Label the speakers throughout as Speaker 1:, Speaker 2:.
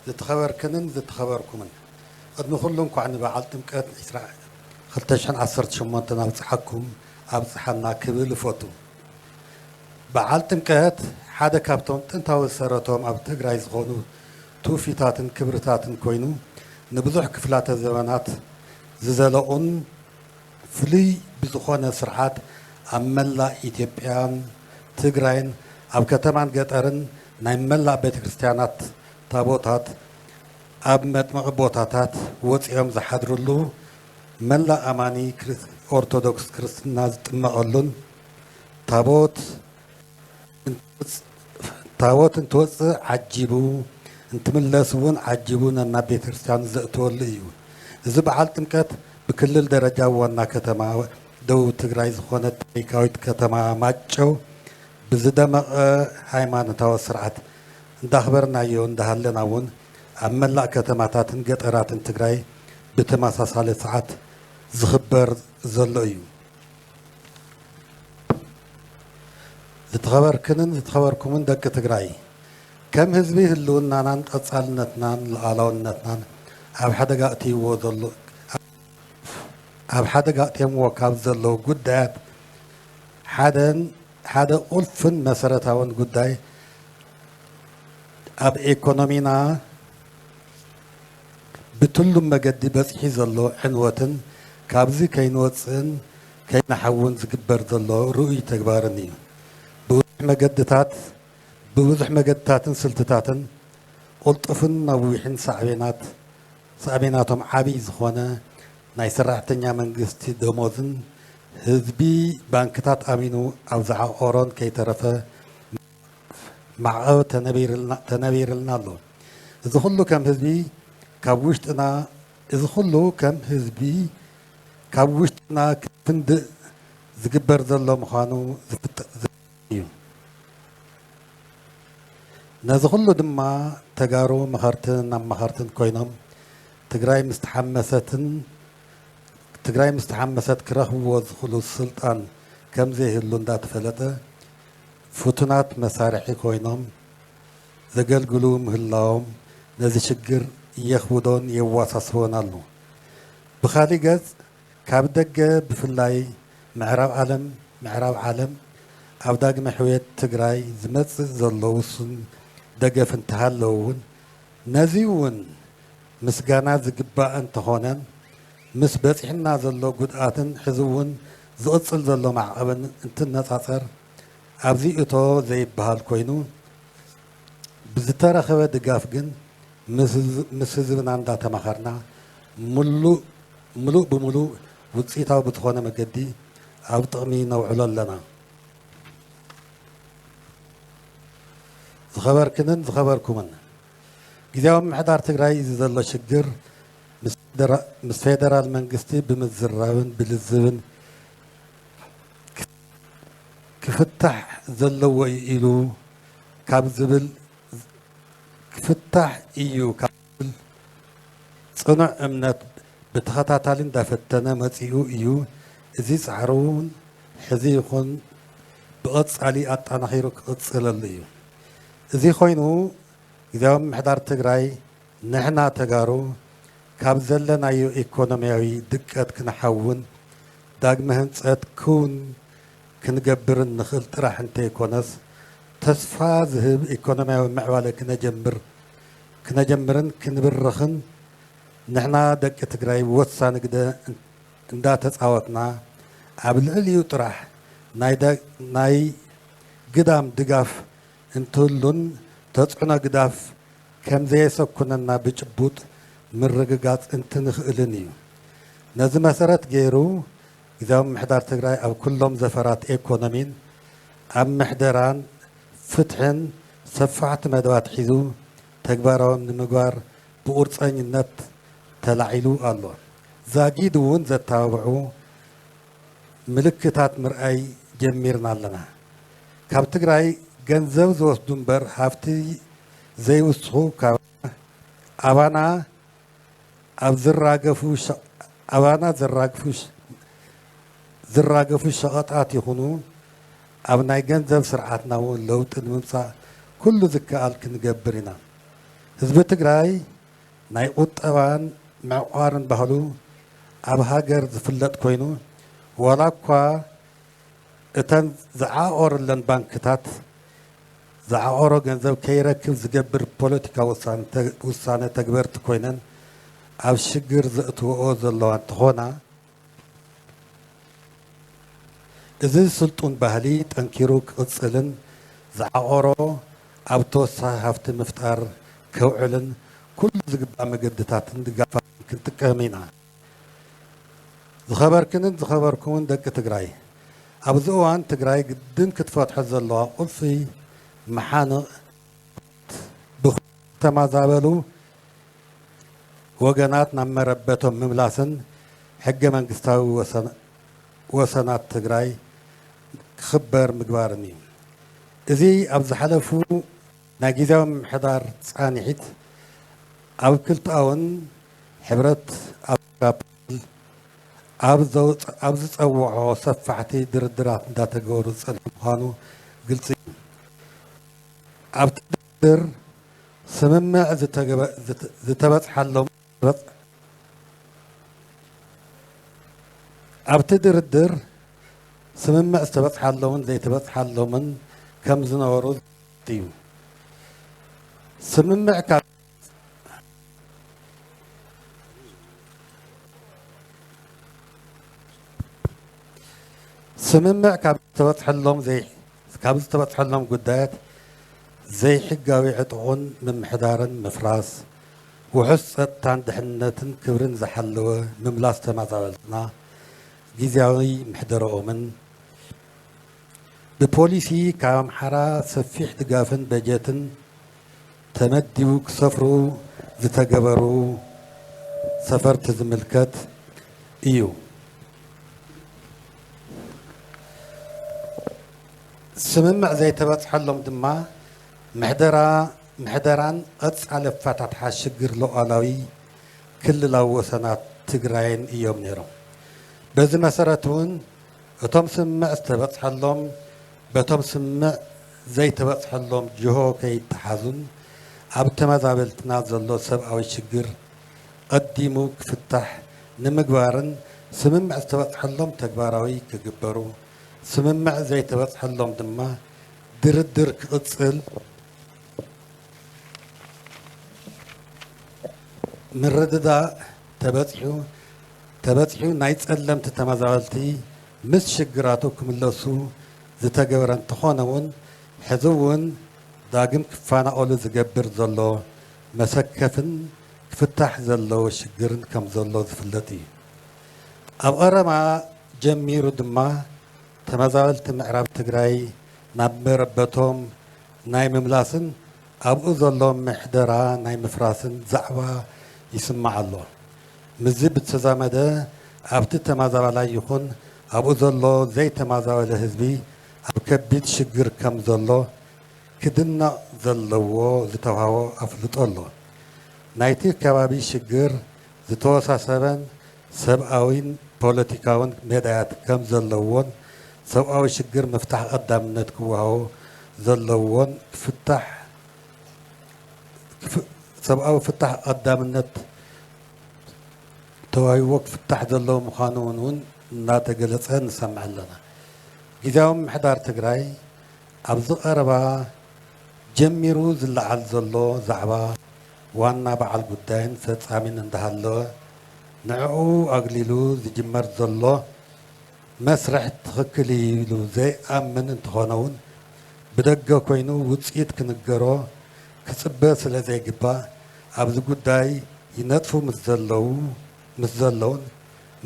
Speaker 1: زتخبركنن زتخبركمن قد نخلون كعني بعلتم كات إسرائيل خلتشان عصرت شمونتنا بصحكم أبصحنا كبير فوتو بعلتم كات حدا كابتون تنتاو سرتهم أب تجري زغونو توفيتاتن كبرتاتن كوينو نبذح كفلات الزمانات زلقون فلي بزخونة سرعات أملا إثيوبيان تجرين أب كتمان قطرن نايملا بيت كريستيانات تابوتات أب مقبوطاتات وصيام زحدرلو ملا أماني أرثوذكس كريستنا تمقلون تابوت انتوص عجيبو انتملسون عجيبون النبي كريستيان زقتول ايو اذا بعلتم كات بكل درجة وانا كتما دو تግራይ ዝኾነት ታሪካዊት ከተማ ማጨው ብዝደመቐ ሃይማኖታዊ ስርዓት እንዳኽበርናዮ እንዳሃለና እውን ኣብ መላእ ከተማታትን ገጠራትን ትግራይ ብተመሳሳሊ ሰዓት ዝኽበር ዘሎ እዩ ዝተኸበርክንን ዝተኸበርኩምን ደቂ ትግራይ ከም ህዝቢ ህልውናናን ቀጻልነትናን ለኣላውነትናን ኣብ ሓደጋ እትይዎ ዘሎ ኣብ ሓደጋ እትየምዎ ካብ ዘለዉ ጉዳያት ሓደ ቁልፍን መሰረታውን ጉዳይ ኣብ ኢኮኖሚና ብትሉም መገዲ በፅሒ ዘሎ ዕንወትን ካብዚ ከይንወፅን ከይናሓውን ዝግበር ዘሎ ርኡይ ተግባርን እዩ بوضح مجدتاتن سلطتاتن قلطفن نويحن سعبيناتهم عبي زخوانا ناي سرعتنيا منغستي دموزن هزبي بانكتات امينو اوزع اورون كي ترفه معه تنبير لنا له اذا خلو كم هزبي كابوشتنا اذا خلو كم هزبي كابوشتنا كفند زقبر ذلو مخانو نزخلو دما تجارو مخارتن كوينم تجراي مستحمست كره وزخلو السلطان كم زي هلوندا تفلته فتونات مسارحي كوينم زقل قلوم هلاهم نزي شجر يخودون يواصصون الله بخالي جز كابدق بفلاي معراب عالم أو داق محويت تجراي زمت زلوسن دقف انتهالون نزيون مسجانا زقباء انتهونن مسبت حنا زلو قدآتن حزون زقصل زلو معقبن انت النصاصر أبزي اتو زي بهال كوينو بزتارة خواه دقاف جن مسزبن عندا تمخرنا ملو بملو وتصيتاو بتخونا مقدي أو طقمي نوعلو لنا زخبركمن جزاهم محدار تجراي زل شجر مس فيدرال منجستي بمزراون بلزبن كفتح زلو ويلو كابزبل كفتح ايو كابزبل صنع امنات بتخطاتالين دافتنا مصيو ايو ازي صعرون حزي يكون بقص علي اطانا خيرك قصل الليو زي خوينو إذا محضر تجراي نحنا تجارو كابزلنا يو إيكونوميوي دقت كنحون داق مهنصت كون كنجبر النخل طرح انت يكونس تصفى ذهب إيكونوميوي معوالة كنجمرن كنبرخن نحنا دق تجراي وصان كده اندا تصاوتنا قبل اليو طرح ناي قدام دقاف انتولن تطعنا قداف كم زي سكننا بجبوت من رقاقات انت نخقلني نزي مسارات غيرو إذا محضر تقراي أو كلهم زفرات ايكونومين أم محضران فتحن صفعت مدوات حيزو تكبارون نمقار بقرصين النت تلعيلو الله زاقيدون زتابعو ملكتات مرأي جميرنا لنا كاب تقراي ገንዘብ ዝወስዱ እምበር ሃፍቲ ዘይውስኹ ኣባና ዝራገፉ ሸቐጣት ይኹኑ ኣብ ናይ ገንዘብ ስርዓትና እውን ለውጢ ንምምፃእ ኩሉ ዝከኣል ክንገብር ኢና ህዝቢ ትግራይ ናይ ቁጠባን ምዕቋርን ባህሉ ኣብ ሃገር ዝፍለጥ ኮይኑ ዋላ እኳ እተን ዝዓቆረለን ባንክታት ዝዓቆሮ ገንዘብ ከይረክብ ዝገብር ፖለቲካዊ ውሳነ ተግበርቲ ኮይነን ኣብ ሽግር ዘእትውኦ ዘለዋ እንትኾና እዚ ስልጡን ባህሊ ጠንኪሩ ክቕፅልን ዝዓቆሮ ኣብ ተወሳኺ ሃፍቲ ምፍጣር ከውዕልን ኩሉ ዝግባእ መገድታትን ድጋፋትን ክንጥቀም ኢና ዝኸበርክንን ዝኸበርኩምን ደቂ ትግራይ ኣብዚ እዋን ትግራይ ግድን ክትፈትሖ ዘለዋ ቁልፊ መሓንቕ ብተመዛበሉ ወገናት ናብ መረበቶም ምምላስን ሕገ መንግስታዊ ወሰናት ትግራይ ክኽበር ምግባርን እዩ እዚ ኣብ ዝሓለፉ ናይ ጊዜያዊ ምምሕዳር ፃኒዒት ኣብ ክልተኣውን ሕብረት ኣብ ዝፀውዖ ሰፋሕቲ ድርድራት እንዳተገበሩ ዝፀንሑ ምዃኑ ግልፂ እዩ ኣብቲ ድርድር ስምምዕ ዝተበፅሓሎም ኣብቲ ድርድር ስምምዕ ዝተበፅሓሎምን ዘይተበፅሓሎምን ከም ዝነበሩ እዩ ስምምዕ ካብ ዝተበፅሐሎም ጉዳያት ዘይሕጋዊ ዕጥቁን ምምሕዳርን ምፍራስ ውሑስ ፀጥታን ድሕንነትን ክብርን ዝሓለወ ምምላስ ተመዛበልትና ጊዜያዊ ምሕደረኦምን ብፖሊሲ ካብ ኣምሓራ ሰፊሕ ድጋፍን በጀትን ተመዲቡ ክሰፍሩ ዝተገበሩ ሰፈርቲ ዝምልከት እዩ ስምምዕ ዘይተበፅሐሎም ድማ ምሕደራን ቀፃሊ ኣፈታትሓ ሽግር ሉኣላዊ ክልላዊ ወሰናት ትግራይን እዮም ነይሮም በዚ መሰረት እውን እቶም ስምምዕ ዝተበፅሐሎም በቶም ስምምዕ ዘይተበፅሐሎም ጅሆ ከይተሓዙን ኣብ ተመዛበልትና ዘሎ ሰብኣዊ ሽግር ቀዲሙ ክፍታሕ ንምግባርን ስምምዕ ዝተበፅሐሎም ተግባራዊ ክግበሩ ስምምዕ ዘይተበፅሐሎም ድማ ድርድር ክቕፅል ምርድዳእ ተበፅሑ ናይ ፀለምቲ ተመዛበልቲ ምስ ሽግራቱ ክምለሱ ዝተገበረ እንትኾነ እውን ሕዚ እውን ዳግም ክፈናቀሉ ዝገብር ዘሎ መሰከፍን ክፍታሕ ዘለዎ ሽግርን ከም ዘሎ ዝፍለጥ እዩ ኣብ ቀረማ ጀሚሩ ድማ ተመዛበልቲ ምዕራብ ትግራይ ናብ መረበቶም ናይ ምምላስን ኣብኡ ዘሎ ምሕደራ ናይ ምፍራስን ዛዕባ ይስማዕ ኣሎ ምዚ ብተዛመደ ኣብቲ ተመዛበላይ ይኹን ኣብኡ ዘሎ ዘይተመዛበለ ህዝቢ ኣብ ከቢድ ሽግር ከም ዘሎ ክድናቕ ዘለዎ ዝተዋህቦ ኣፍልጦ ኣሎ ናይቲ ከባቢ ሽግር ዝተወሳሰበን ሰብኣዊን ፖለቲካውን ሜዳያት ከም ዘለዎን ሰብኣዊ ሽግር መፍታሕ ቀዳምነት ክወሃቦ ዘለዎን ሰብኣዊ ፍታሕ ቀዳምነት ተዋሂቦ ክፍታሕ ዘለዎ ምዃኑ እውን እናተገለፀ ንሰምዕ ኣለና ጊዜያዊ ምምሕዳር ትግራይ ኣብዚ ቀረባ ጀሚሩ ዝለዓል ዘሎ ዛዕባ ዋና በዓል ጉዳይን ፈፃሚን እንዳሃለወ ንዕኡ ኣግሊሉ ዝጅመር ዘሎ መስርሕ ትኽክል ኢሉ ዘይኣምን እንትኾነ እውን ብደገ ኮይኑ ውፅኢት ክንገሮ ክፅበ ስለ ዘይግባእ ኣብዚ ጉዳይ ይነጥፉ ምስ ዘለውን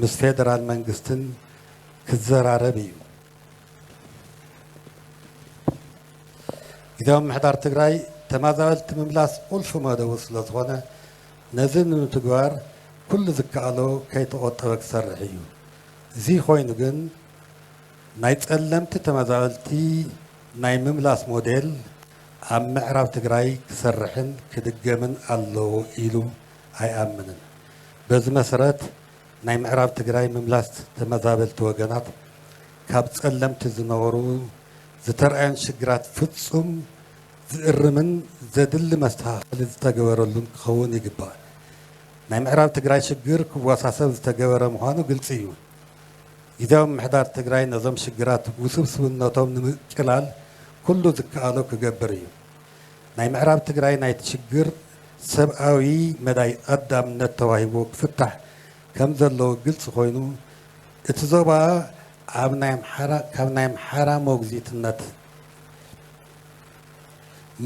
Speaker 1: ምስ ፌደራል መንግስትን ክዘራረብ እዩ ጊዜያዊ ምምሕዳር ትግራይ ተመዛበልቲ ምምላስ ቁልፊ መደቡ ስለ ዝኾነ ነዚ ንምትግባር ኩሉ ዝከኣሎ ከይተቆጠበ ክሰርሕ እዩ እዚ ኮይኑ ግን ናይ ፀለምቲ ተመዛበልቲ ናይ ምምላስ ሞዴል ኣብ ምዕራብ ትግራይ ክሰርሕን ክድገምን ኣለዎ ኢሉ ኣይኣምንን በዚ መሰረት ናይ ምዕራብ ትግራይ ምምላስ ተመዛበልቲ ወገናት ካብ ፀለምቲ ዝነበሩ ዝተረኣየን ሽግራት ፍጹም ዝእርምን ዘድሊ መስተኻኸሊ ዝተገበረሉን ክኸውን ይግባእ ናይ ምዕራብ ትግራይ ሽግር ክወሳሰብ ዝተገበረ ምዃኑ ግልፂ እዩ ጊዜያዊ ምምሕዳር ትግራይ ነዞም ሽግራት ውስብስብነቶም ንምቅላል ኩሉ ዝከኣሎ ክገብር እዩ ናይ ምዕራብ ትግራይ ናይቲ ሽግር ሰብኣዊ መዳይ ቀዳምነት ተዋሂቦ ክፍታሕ ከም ዘለዎ ግልፂ ኮይኑ እቲ ዞባ ካብ ናይ ኣምሓራ ሞግዚትነት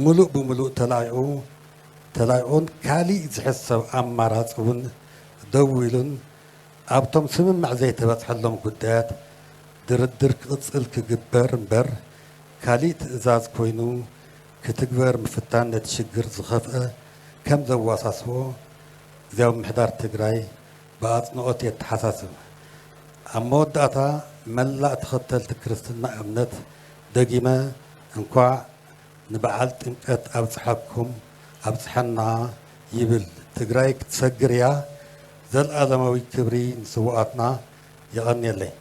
Speaker 1: ሙሉእ ብምሉእ ተላዒዑን ካሊእ ዝሕሰብ ኣማራፂ እውን ደው ኢሉን ኣብቶም ስምምዕ ዘይተበፅሐሎም ጉዳያት ድርድር ክቕፅል ክግበር እምበር ካሊእ ትእዛዝ ኮይኑ ክትግበር ምፍታን ነቲ ሽግር ዝኸፍአ ከም ዘወሳስቦ ጊዜያዊ ምምሕዳር ትግራይ ብኣፅንኦት የተሓሳስብ ኣብ መወዳእታ መላእ ተኸተልቲ ክርስትና እምነት ደጊመ እንኳዕ ንበዓል ጥምቀት ኣብፅሐኩም ኣብፅሐና ይብል ትግራይ ክትሰግር እያ ዘለኣለማዊ ክብሪ ንስውኣትና ይቐኒየለይ